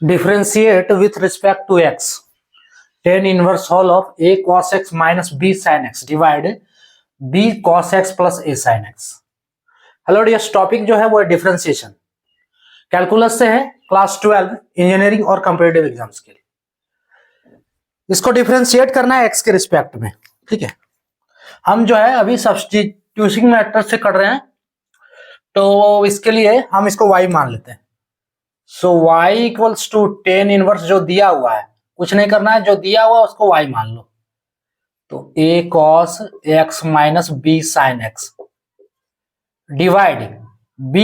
Differentiate with respect to x. Tan inverse whole of a cos x minus b sin x divide b cos x plus a sin x. Hello dears, topic जो है वो है differentiation. Calculus से है, class 12 engineering और comparative exams के लिए। इसको डिफरेंशिएट करना है एक्स के रिस्पेक्ट में। ठीक है, हम जो है अभी सब्स्टिट्यूशन मेथड से कर रहे हैं, तो इसके लिए हम इसको y मान लेते हैं। So y equals to tan inverse जो दिया हुआ है, कुछ नहीं करना है, जो दिया हुआ उसको y मान लो। तो a cos x minus b sin x divide b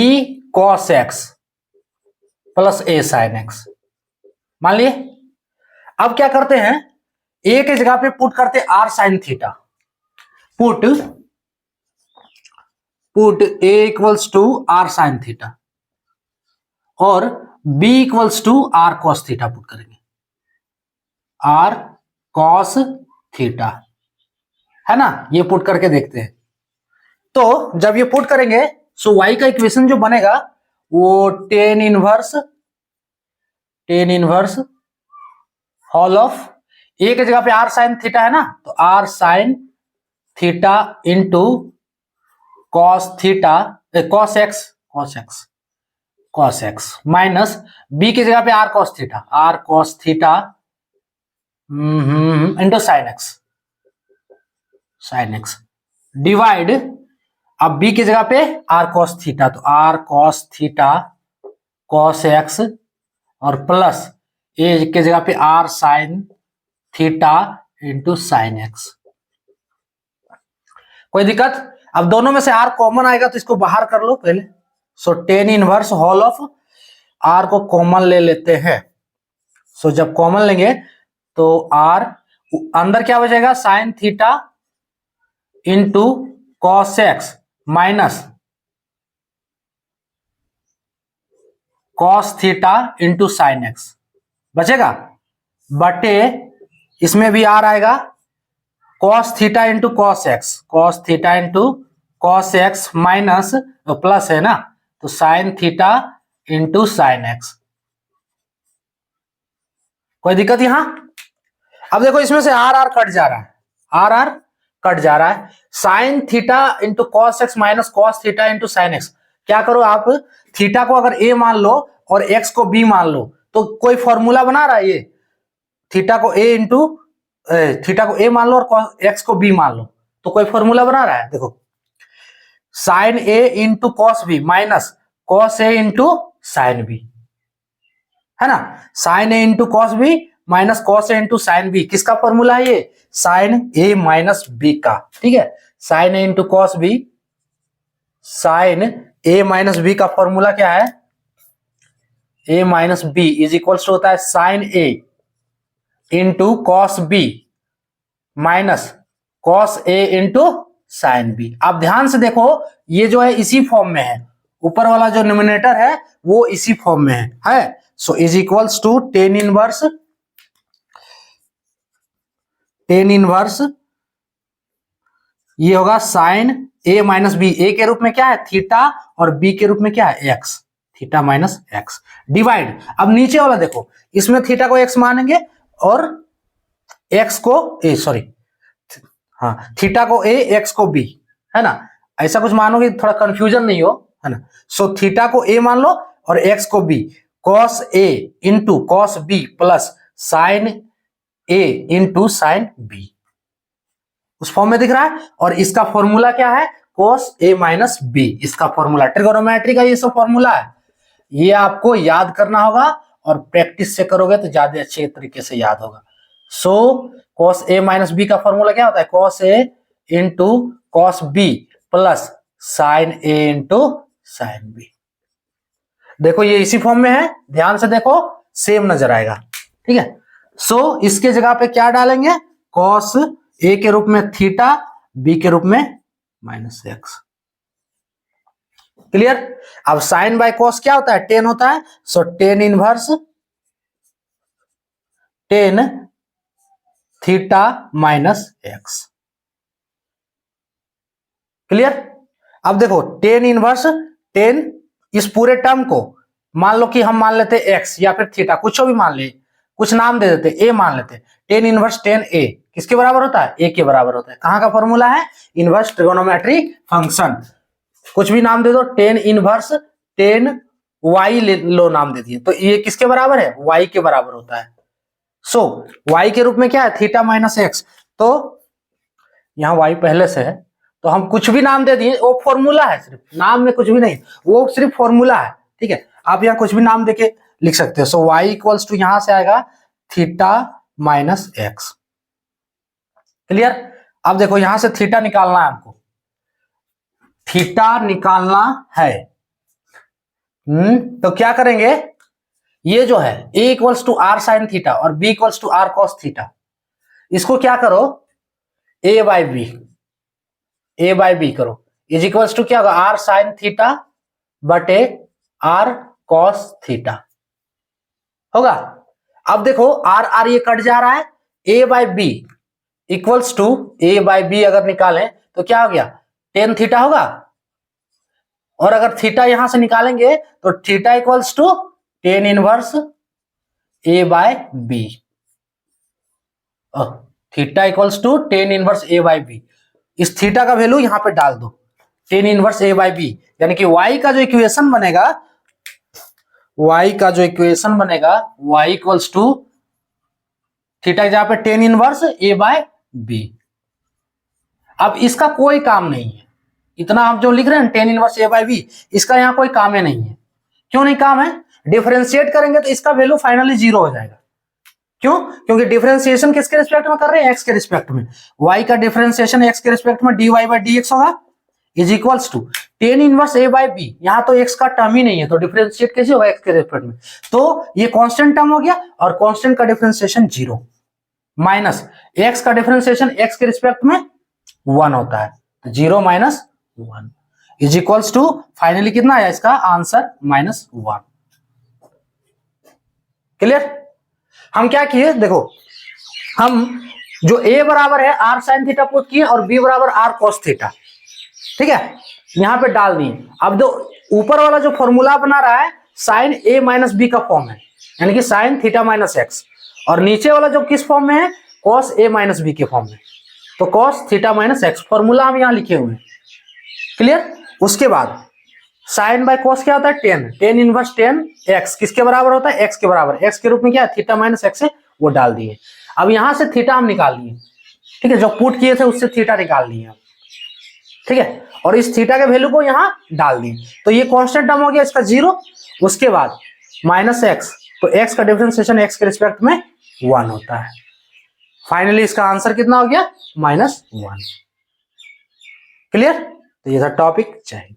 cos x plus a sin x मान लिए। अब क्या करते हैं, a के जगह पे पुट करते r sin theta. Put a equals to r sin theta और b equals to r cos theta put करेंगे। r cos थीटा है ना, ये पुट करके देखते हैं। तो जब ये पुट करेंगे सो y का इक्वेशन जो बनेगा वो tan inverse whole of a के जगह पे r sin थीटा है ना, तो r sin theta into cos theta cos x minus b की जगह पे r cos theta into sin x divide, अब b की जगह पे r cos थीटा, तो r cos theta cos x और प्लस a की जगह पे r sin theta into sin x। कोई दिक्कत? अब दोनों में से r कॉमन आएगा तो इसको बाहर कर लो पहले। So tan inverse whole of r को कॉमन ले लेते हैं। सो जब कॉमन लेंगे तो r अंदर क्या बचेगा, sin theta into cos x minus cos theta into sin x बचेगा, बटे इसमें भी r आएगा cos theta into cos theta into cos x minus plus है ना, तो sin theta into sin x। कोई दिक्कत यहां? अब देखो इसमें से आर कट जा रहा है, कट जा रहा है। sin theta into cos x minus cos theta into sin x, क्या करो आप, थीटा को अगर a मान लो और x को b मान लो, तो कोई फॉर्मूला बना रहा है ये। थीटा को a मान लो और x को b मान लो, तो कोई फॉर्मूला बना रहा है। देखो sin a into cos b minus cos a into sin b है ना, sin a into cos b minus cos a into sin b किसका फॉर्मूला है ये, sin a माइनस b का। ठीक है, sin a into cos b, sin a minus b का formula क्या है, a minus b is equals to होता है sin a into cos b minus cos a into sin b। आप ध्यान से देखो, ये जो है इसी फॉर्म में है, ऊपर वाला जो न्यूमरेटर है वो इसी फॉर्म में है। So is equals to tan inverse ये होगा sin a minus b, a के रूप में क्या है थीटा और b के रूप में क्या है x, theta minus x divide. अब नीचे वाला देखो, इसमें थीटा को x मानेंगे और x को थीटा को a, x को b, है ना, ऐसा कुछ मानोगे थोड़ा कंफ्यूजन नहीं हो, है ना। सो थीटा को a मान लो और x को b, cos a into cos b plus sin a into sin b, उस फॉर्म में दिख रहा है। और इसका फॉर्मूला क्या है, cos a माइनस b, इसका फॉर्मूला ट्रिगोनोमेट्री का ये सब फॉर्मूला है, ये आपको याद करना होगा और प्रैक्टिस से करोगे तो ज्यादा अच्छे तरीके से याद होगा। सो cos a माइनस b का फॉर्मूला क्या होता है, cos a into cos b plus sin a into sin b। देखो ये इसी फॉर्म में है, ध्यान से देखो सेम नजर आएगा। ठीक है, सो इसके जगह पे क्या डालेंगे, cos a के रूप में थीटा, b के रूप में माइनस x। क्लियर? अब साइन बाय cos क्या होता है, टेन होता है। So tan inverse tan theta minus x। Clear? अब देखो टेन इनवर्स टेन, इस पूरे टर्म को मान लो कि हम मान लेते एक्स या फिर थीटा, कुछ भी मान ले, कुछ नाम दे देते, ए मान लेते, टेन इनवर्स टेन ए किसके बराबर होता है, ए के बराबर होता है। कहां का फॉर्मूला है, इनवर्स ट्रिगोनोमेट्री फंक्शन। कुछ भी नाम दे दो, टेन इनवर्स टेन वाई लो नाम दे दिए, तो ये किसके बराबर है, वाई के बराबर होता है। सो वाई के रूप में क्या है, थीटा माइनस एक्स। तो यहां वाई पहले से है, तो हम कुछ भी नाम दे दिए, वो फॉर्मूला है, सिर्फ नाम में कुछ भी नहीं, वो सिर्फ फॉर्मूला है, ठीक है। आप यहाँ कुछ भी नाम देके लिख सकते हो। सो वाई इक्वल्स टू यहां से आएगा थीटा माइनस एक्स। क्लियर। अब देखो यहां से थीटा निकालना है हमको, थीटा निकालना है। तो क्या करेंगे, ये जो है a equals to R sine theta और b equals to R cos theta, इसको क्या करो, a बाई बी करो, इज इक्वल्स टू क्या होगा, आर साइन थीटा बटे आर कॉस थीटा होगा। अब देखो आर आर ये कट जा रहा है, a by B equals to a by B अगर निकालें तो क्या हो गया, टेन थीटा होगा। और अगर थीटा यहां से निकालेंगे तो theta equals to tan inverse a by B, theta equals to tan inverse a by B. इस थीटा का वैल्यू यहां पे डाल दो, tan inverse a by B, यानी कि y का जो इक्वेशन बनेगा, y का जो इक्वेशन बनेगा y इक्वल्स टू थीटा जहां पे tan inverse a by B. अब इसका कोई काम नहीं है, इतना हम जो लिख रहे हैं tan inverse a by B, इसका यहाँ कोई काम ही नहीं है। क्यों नहीं काम है, डिफरेंशिएट करेंगे तो इसका वैल्यू फाइनली जीरो हो जाएगा। क्यों, क्योंकि डिफरेंशिएशन किसके रिस्पेक्ट में कर रहे हैं, एक्स के रिस्पेक्ट में। y का डिफरेंशिएशन एक्स के रिस्पेक्ट में dy बाई डी एक्स होगा, is equals to tan inverse a by B. यहां तो x का टर्म ही नहीं है, तो डिफरेंशिएट कैसे होगा, x के रिस्पेक्ट में, तो ये कांस्टेंट टर्म हो गया, और कांस्टेंट का डिफरेंशिएशन जीरो, माइनस x का डिफरेंशिएशन x के रिस्पेक्ट में 1 होता है, तो zero minus 1 is equals to finally कितना आया इसका आंसर, -1। क्लियर। हम क्या किए, देखो हम जो a बराबर है आर साइन थीटा पुट किए और b बराबर आर कॉस थीटा, ठीक है, यहां पे डाल दिए। अब दो ऊपर वाला जो फॉर्मूला बना रहा है साइन a माइनस बी का फॉर्म है, यानी कि साइन थीटा माइनस एक्स, और नीचे वाला जो किस फॉर्म में है, कॉस a माइनस बी के फॉर्म में, तो cos theta minus x formula हम यहां लिखे हुए हैं। क्लियर। उसके बाद साइन बाय कॉस क्या होता है, टेन इनवर्स टेन एक्स किसके बराबर होता है, एक्स के बराबर, एक्स के रूप में क्या है, थीटा माइनस एक्स है, वो डाल दिए। अब यहां से थीटा हम निकाल लिए, ठीक है, जो पुट किए थे उससे थीटा निकाल लिए, ठीक है, और इस थीटा के वैल्यू को यहां डाल दिए, तो ये कांस्टेंट टर्म हो गया इसका जीरो। उसके बाद माइनस एक्स, तो एक्स का डिफरेंशिएशन एक्स के रिस्पेक्ट में 1 होता है। फाइनली इसका आंसर कितना हो गया, -1। क्लियर। तो ये था टॉपिक। जय हिंद।